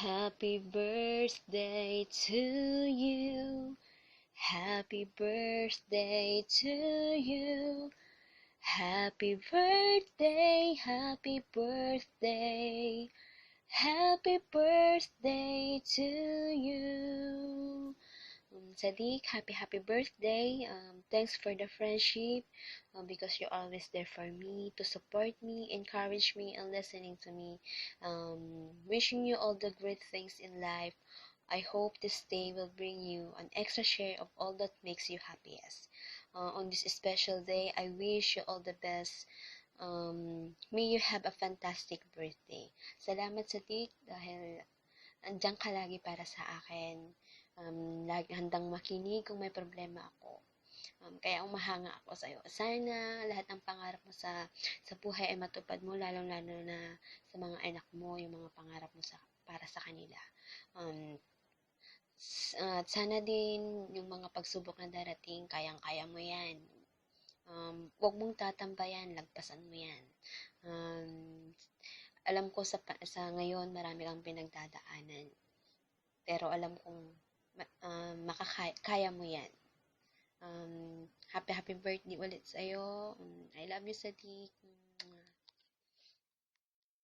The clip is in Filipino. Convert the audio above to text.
Happy birthday to you. Happy birthday to you. Happy birthday, happy birthday. Happy birthday to you. Sadiq, happy birthday. Thanks for the friendship, because you're always there for me, to support me, encourage me, and listening to me. Wishing you all the great things in life. I hope this day will bring you an extra share of all that makes you happiest. On this special day, I wish you all the best. May you have a fantastic birthday. Salamat Sadiq dahil andiyan ka lagi para sa akin. Lagi handang makinig kung may problema ako. Kaya umahanga ako sa iyo. Sana lahat ng pangarap mo sa buhay ay matupad mo, lalong-lalo na sa mga anak mo, yung mga pangarap mo para sa kanila. At sana din yung mga pagsubok na darating, kayang-kaya mo yan. Huwag mong tatambayan, lagpasan mo yan. Alam ko sa ngayon marami kang pinagdadaanan. Pero alam kong kaya mo yan. Happy birthday ulit sa'yo. I love you, Sadiq.